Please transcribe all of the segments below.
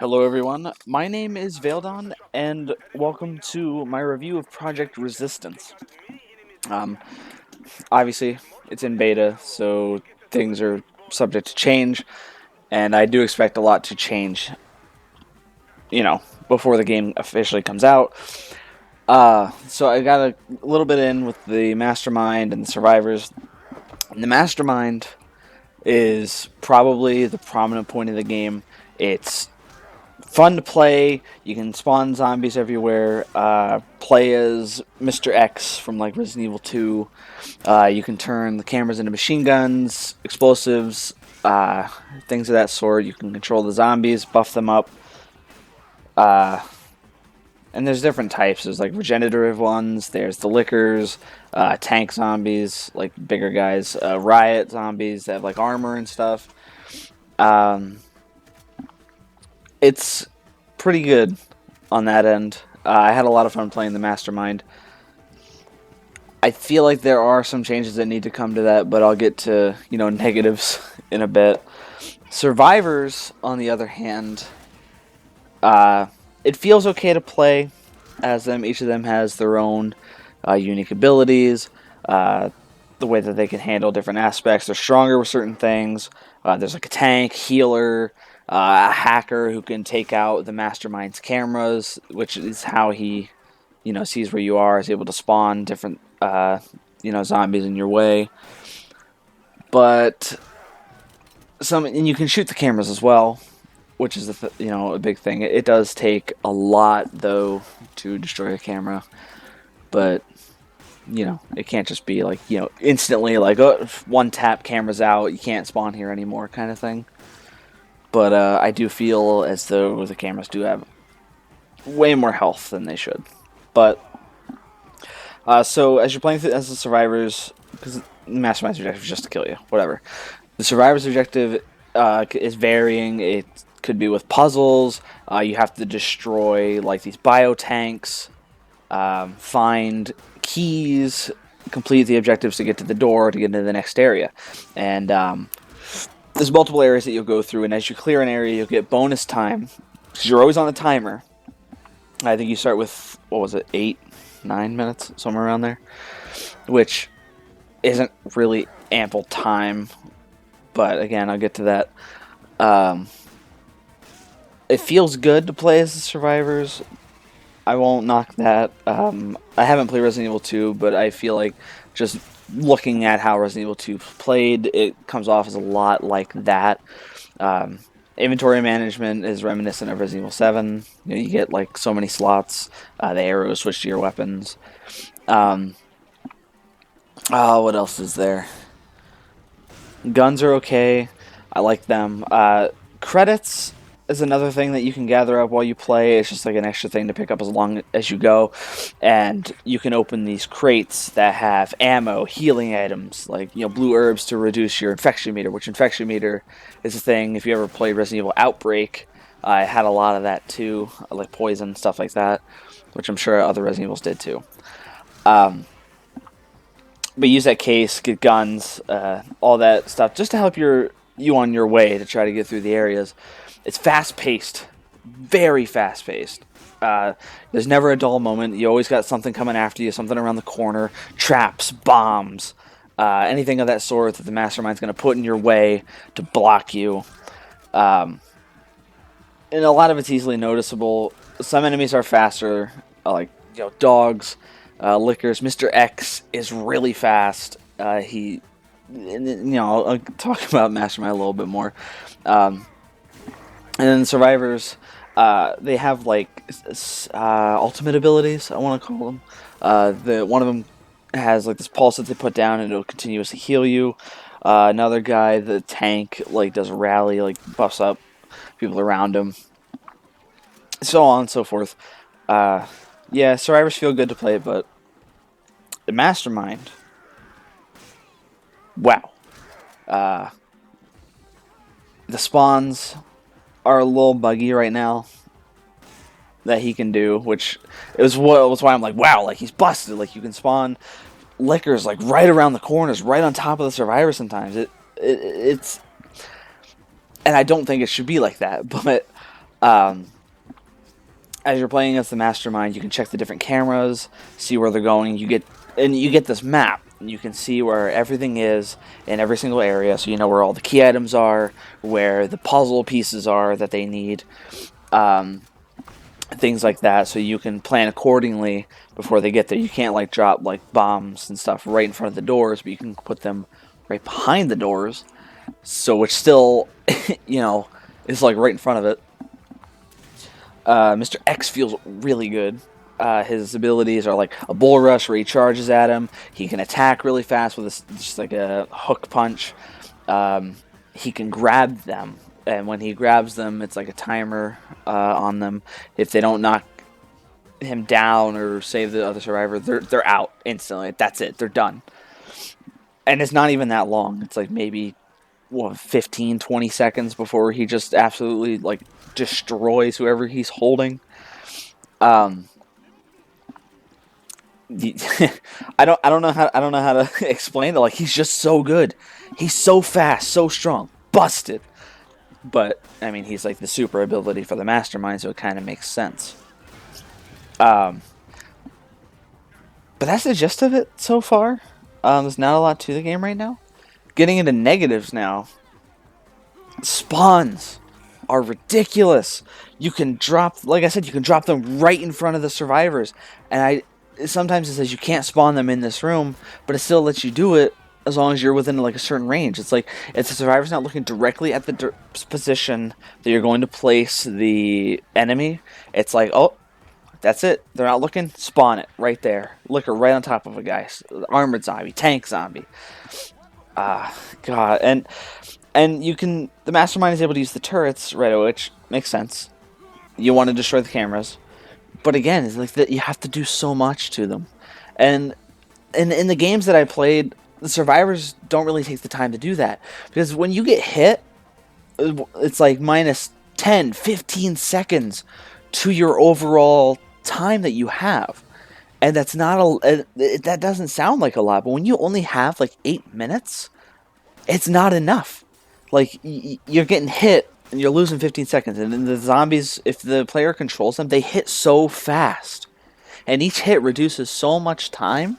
Hello, everyone. My name is Veldon, and welcome to my review of Project Resistance. Um, Obviously, it's in beta, so things are subject to change, and I do expect a lot to change, before the game officially comes out. So I got a little bit in with the Mastermind and the Survivors. And the Mastermind is probably the prominent point of the game. It's fun to play. You can spawn zombies everywhere. Play as Mr. X from like Resident Evil 2. You can turn the cameras into machine guns, explosives, uh, things of that sort. You can control the zombies, buff them up. Uh, and there's different types. There's like regenerative ones. There's the lickers, tank zombies, like bigger guys, riot zombies that have like armor and stuff. Um, it's pretty good on that end. I had a lot of fun playing the Mastermind. I feel like there are some changes that need to come to that, but I'll get to, negatives in a bit. Survivors, on the other hand, uh, it feels okay to play as them. Each of them has their own unique abilities, uh, the way that they can handle different aspects. They're stronger with certain things. There's like a tank, healer, a hacker who can take out the Mastermind's cameras, which is how he, sees where you are, is able to spawn different, zombies in your way. But and you can shoot the cameras as well, which is a big thing. It does take a lot though to destroy a camera, but it can't just be like instantly like, oh, one tap, cameras out, you can't spawn here anymore kind of thing. But I do feel as though the cameras do have way more health than they should. But so as you're playing as the survivors, because the Mastermind's objective is just to kill you, whatever. The survivor's objective is varying. It could be with puzzles. You have to destroy like these biotanks, find keys, complete the objectives to get to the door to get into the next area. And there's multiple areas that you'll go through, and as you clear an area, you'll get bonus time because you're always on a timer. I think you start with, what was it, 8-9 minutes, somewhere around there, which isn't really ample time. But again, I'll get to that. It feels good to play as the survivors. I won't knock that. I haven't played Resident Evil 2, but I feel like just looking at how Resident Evil 2 played, it comes off as a lot like that. Inventory management is reminiscent of Resident Evil 7. You get like so many slots. The arrows switch to your weapons. What else is there? Guns are okay. I like them. Credits is another thing that you can gather up while you play. It's just like an extra thing to pick up as long as you go. And you can open these crates that have ammo, healing items, like blue herbs to reduce your infection meter, which infection meter is a thing. If you ever played Resident Evil Outbreak, I had a lot of that too, like poison, stuff like that, which I'm sure other Resident Evils did too. But use that case, get guns, all that stuff, just to help you on your way to try to get through the areas. It's fast-paced, very fast-paced. There's never a dull moment. You always got something coming after you, something around the corner, traps, bombs, anything of that sort that the Mastermind's going to put in your way to block you. And a lot of it's easily noticeable. Some enemies are faster, like dogs. Lickers. Mr. X is really fast. I'll talk about Mastermind a little bit more. And then Survivors, they have like ultimate abilities, I want to call them. One of them has like this pulse that they put down and it'll continuously heal you. Another guy, the tank, like does a rally, like buffs up people around him. So on and so forth. Yeah, Survivors feel good to play, but the Mastermind, wow. The spawns are a little buggy right now that he can do, which was why I'm like, wow, like he's busted. Like you can spawn lickers like right around the corners, right on top of the survivor sometimes. It's, and I don't think it should be like that, but Um, as you're playing as the mastermind, you can check the different cameras, see where they're going. You get this map. You can see where everything is in every single area, so you know where all the key items are, where the puzzle pieces are that they need, um, things like that. So you can plan accordingly before they get there. You can't like drop like bombs and stuff right in front of the doors, but you can put them right behind the doors, so it's still, you know, it's like right in front of it. Mr. X feels really good. His abilities are like a bull rush where he charges at him. He can attack really fast with just like a hook punch. He can grab them, and when he grabs them, it's like a timer on them. If they don't knock him down or save the other survivor, they're out instantly. That's it. They're done. And it's not even that long. It's like maybe 15, 20 seconds before he just absolutely like destroys whoever he's holding. Um, I don't know how to explain it. Like, he's just so good. He's so fast, so strong, busted. But I mean, he's like the super ability for the mastermind, so it kind of makes sense. Um, but that's the gist of it so far. There's not a lot to the game right now. Getting into negatives now. Spawns are ridiculous. You can drop, like I said, you can drop them right in front of the survivors. And sometimes it says you can't spawn them in this room, but it still lets you do it as long as you're within like a certain range. It's like if the survivor's not looking directly at the position that you're going to place the enemy, it's like, oh, that's it. They're not looking. Spawn it right there. Look her right on top of a guy. Armored zombie, tank zombie. God, and you can. The mastermind is able to use the turrets right away, which makes sense. You want to destroy the cameras, but again, it's like that. You have to do so much to them, and in the games that I played, the survivors don't really take the time to do that because when you get hit, it's like minus 10, 15 seconds to your overall time that you have. And that's not that doesn't sound like a lot, but when you only have like 8 minutes, it's not enough. Like, you're getting hit and you're losing 15 seconds. And then the zombies, if the player controls them, they hit so fast. And each hit reduces so much time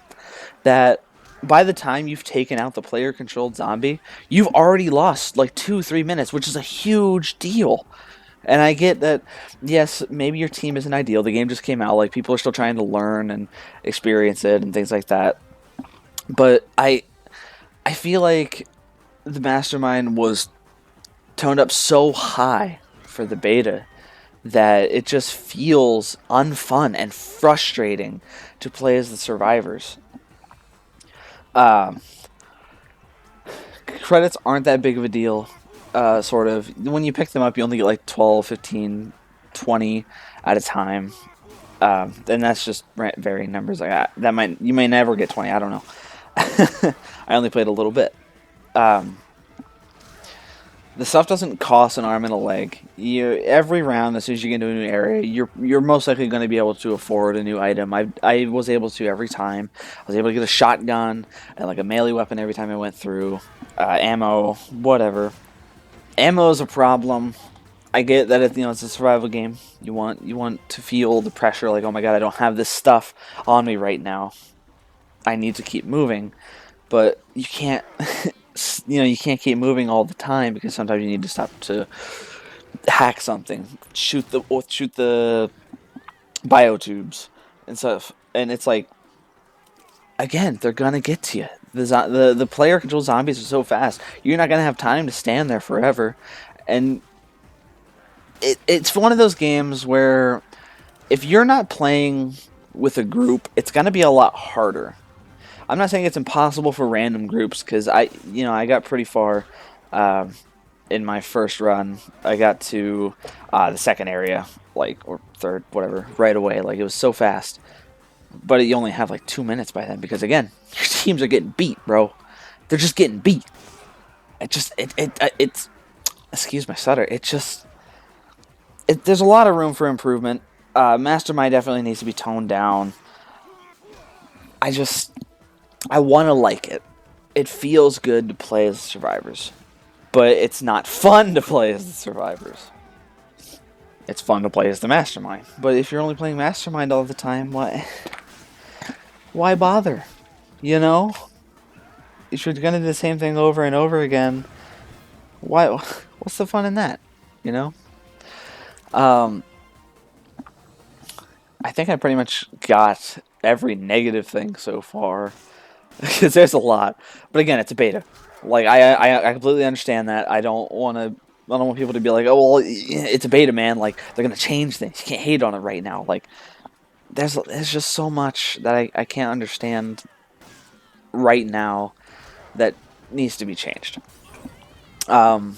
that by the time you've taken out the player-controlled zombie, you've already lost like 2-3 minutes, which is a huge deal. And I get that, yes, maybe your team isn't ideal. The game just came out. Like, people are still trying to learn and experience it and things like that. But I feel like the mastermind was toned up so high for the beta that it just feels unfun and frustrating to play as the survivors. Credits aren't that big of a deal. Sort of. When you pick them up, you only get like 12, 15, 20 at a time. And that's just varying numbers. Like you may never get 20. I don't know. I only played a little bit. The stuff doesn't cost an arm and a leg. Every round, as soon as you get into a new area, you're most likely going to be able to afford a new item. I was able to every time. I was able to get a shotgun and like a melee weapon every time I went through. Ammo, whatever. Ammo is a problem. I get that it's a survival game. You want to feel the pressure, like, oh my god, I don't have this stuff on me right now. I need to keep moving, but you can't. You can't keep moving all the time because sometimes you need to stop to hack something, shoot the biotubes and stuff. And it's like, again, they're gonna get to you. The player controlled zombies are so fast. You're not gonna have time to stand there forever, and it's one of those games where if you're not playing with a group, it's gonna be a lot harder. I'm not saying it's impossible for random groups, because I got pretty far in my first run. I got to the second area, or third, whatever, right away. Like, it was so fast. But you only have like 2 minutes by then, because again, your teams are getting beat, bro. They're just getting beat. It's excuse my stutter. There's a lot of room for improvement. Mastermind definitely needs to be toned down. I want to like it. It feels good to play as the survivors, but it's not fun to play as the survivors. It's fun to play as the Mastermind. But if you're only playing Mastermind all the time, why bother? You know? If you're gonna do the same thing over and over again, why? What's the fun in that? You know? Um, I think I pretty much got every negative thing so far. Because there's a lot. But again, it's a beta. Like, I completely understand that. I don't want to. I don't want people to be like, oh, well, it's a beta, man. Like, they're going to change things. You can't hate on it right now. Like, there's just so much that I can't understand right now that needs to be changed. Um,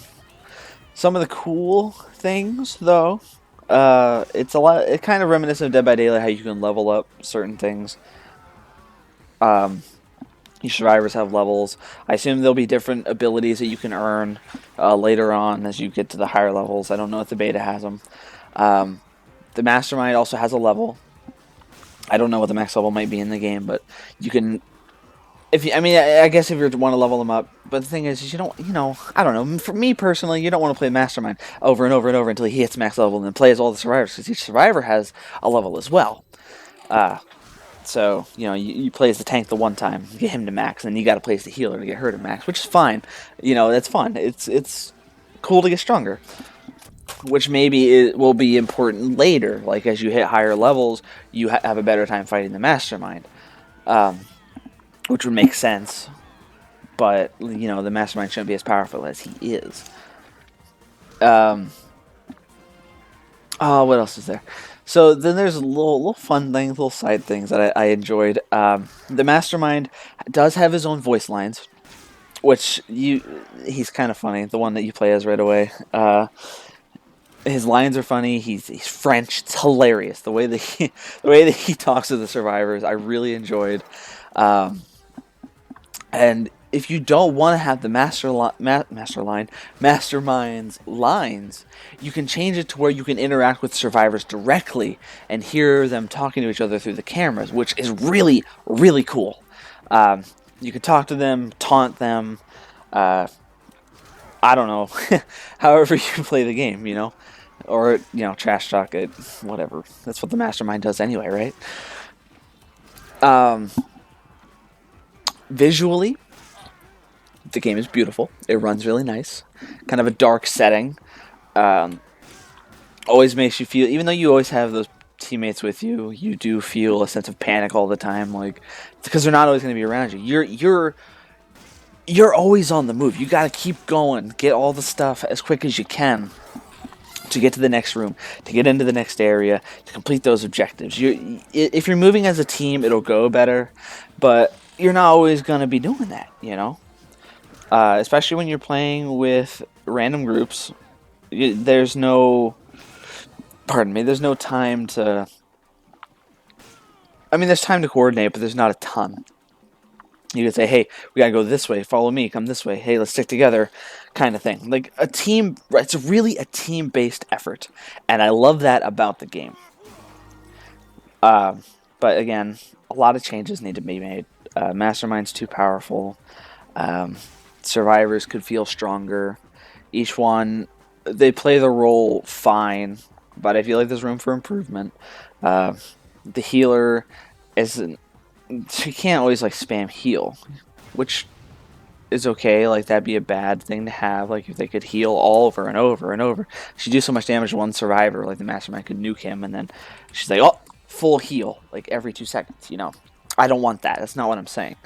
some of the cool things, though, it's a lot. It kind of reminiscent of Dead by Daylight, how you can level up certain things. Um, your survivors have levels. I assume there'll be different abilities that you can earn later on as you get to the higher levels. I don't know if the beta has them. Um, the Mastermind also has a level. I don't know what the max level might be in the game, but you can. If you, I mean, I guess if you want to level them up, but the thing is you don't. I don't know. For me personally, you don't want to play Mastermind over and over and over until he hits max level, and then play as all the survivors because each survivor has a level as well. So, you play as the tank the one time, get him to max, and then you got to play as the healer to get her to max, which is fine. That's fun. It's cool to get stronger, which maybe it will be important later. Like, as you hit higher levels, you have a better time fighting the Mastermind, which would make sense. But, the Mastermind shouldn't be as powerful as he is. Oh, what else is there? So then there's little fun things, little side things that I enjoyed. The Mastermind does have his own voice lines, which he's kind of funny. The one that you play as right away. His lines are funny. He's French. It's hilarious the way that he talks to the survivors. I really enjoyed. And if you don't want to have the Mastermind's lines, you can change it to where you can interact with survivors directly and hear them talking to each other through the cameras, which is really, really cool. You can talk to them, taunt them. I don't know, however you play the game, or trash talk it, whatever. That's what the Mastermind does anyway, right? Visually, the game is beautiful. It runs really nice. Kind of a dark setting. Always makes you feel, even though you always have those teammates with you, you do feel a sense of panic all the time, like, because they're not always going to be around you. You're always on the move. You got to keep going, get all the stuff as quick as you can to get to the next room, to get into the next area, to complete those objectives. If you're moving as a team, it'll go better, but you're not always going to be doing that, especially when you're playing with random groups. There's no time to. I mean, there's time to coordinate, but there's not a ton. You can say, "Hey, we gotta go this way. Follow me. Come this way. Hey, let's stick together," kind of thing. Like a team. It's really a team-based effort, and I love that about the game. But again, a lot of changes need to be made. Mastermind's too powerful. Survivors could feel stronger. Each one, they play the role fine, but I feel like there's room for improvement. The healer isn't. She can't always spam heal, which is okay. Like, that'd be a bad thing to have. Like, if they could heal all over and over and over, she'd do so much damage to one survivor. Like, the Mastermind could nuke him, and then she's like, "Oh, full heal!" Like every 2 seconds. I don't want that. That's not what I'm saying.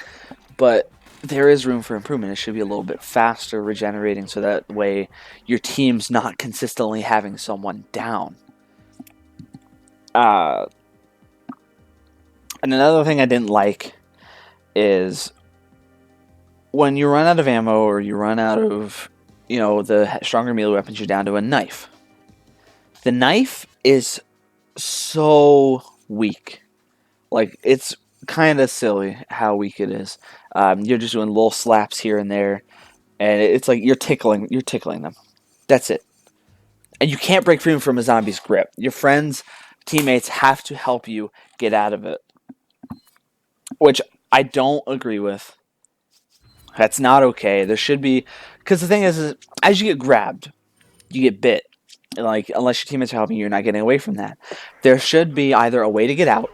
But there is room for improvement. It should be a little bit faster regenerating, so that way your team's not consistently having someone down. And another thing I didn't like is when you run out of ammo or you run out of, the stronger melee weapons, you're down to a knife. The knife is so weak. Like, it's kind of silly how weak it is. You're just doing little slaps here and there, and it's like you're tickling them. That's it. And you can't break free from a zombie's grip. Your friends, teammates have to help you get out of it, which I don't agree with. That's not okay. There should be, because the thing is, as you get grabbed, you get bit. Like, unless your teammates are helping you, you're not getting away from that. There should be either a way to get out,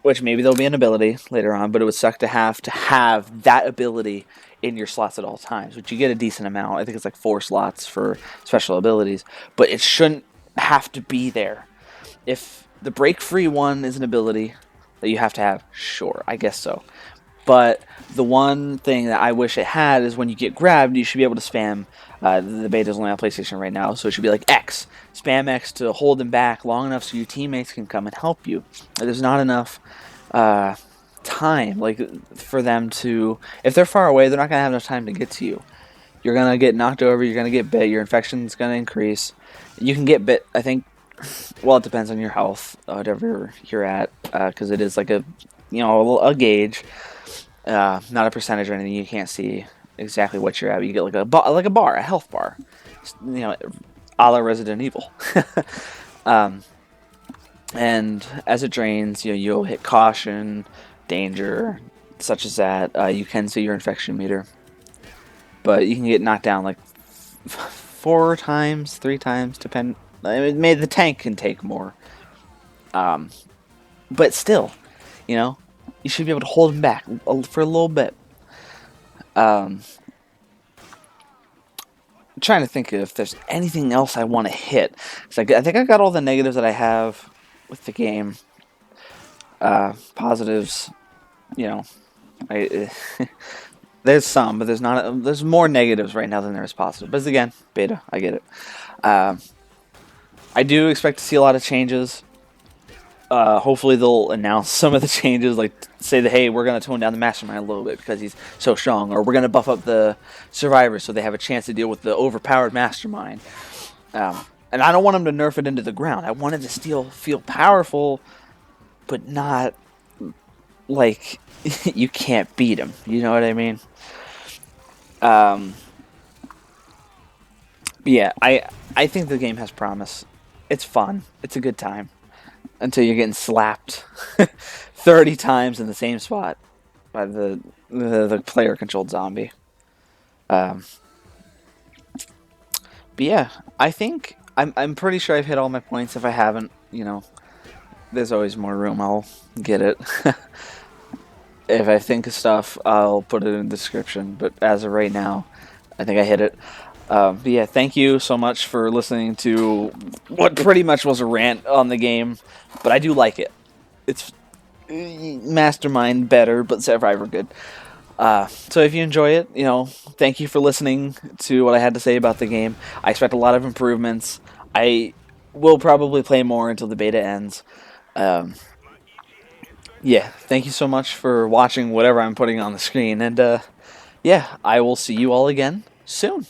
which maybe there'll be an ability later on, but it would suck to have that ability in your slots at all times, which you get a decent amount. I think it's like 4 slots for special abilities, but it shouldn't have to be there. If the break free one is an ability that you have to have, sure, I guess so. But the one thing that I wish it had is when you get grabbed, you should be able to spam. The beta's only on PlayStation right now, so it should be like X. Spam X to hold them back long enough so your teammates can come and help you. There's not enough time, like, for them to. If they're far away, they're not gonna have enough time to get to you. You're gonna get knocked over. You're gonna get bit. Your infection's gonna increase. You can get bit. I think. Well, it depends on your health, whatever you're at, because it is like a gauge. Not a percentage or anything. You can't see exactly what you're at. You get like a bar, a health bar, a la Resident Evil. And as it drains, you'll hit caution, danger, such as that. You can see your infection meter, but you can get knocked down like 4 times, 3 times, depend. Maybe the tank can take more, but still, you should be able to hold them back for a little bit. I'm trying to think if there's anything else I want to hit. I think I got all the negatives that I have with the game. Positives, I, there's some, but there's not. There's more negatives right now than there is positive. But again, beta, I get it. I do expect to see a lot of changes. Hopefully they'll announce some of the changes, like say that, hey, we're going to tone down the Mastermind a little bit because he's so strong, or we're going to buff up the Survivors so they have a chance to deal with the overpowered Mastermind. And I don't want them to nerf it into the ground. I want it to still feel powerful, but not like you can't beat him. You know what I mean? Yeah, I think the game has promise. It's fun. It's a good time. Until you're getting slapped 30 times in the same spot by the player-controlled zombie. But yeah, I think I'm pretty sure I've hit all my points. If I haven't, there's always more room. I'll get it. If I think of stuff, I'll put it in the description. But as of right now, I think I hit it. But yeah, thank you so much for listening to what pretty much was a rant on the game. But I do like it. It's Mastermind better, but Survivor good. So if you enjoy it, thank you for listening to what I had to say about the game. I expect a lot of improvements. I will probably play more until the beta ends. Yeah, thank you so much for watching whatever I'm putting on the screen. And yeah, I will see you all again soon.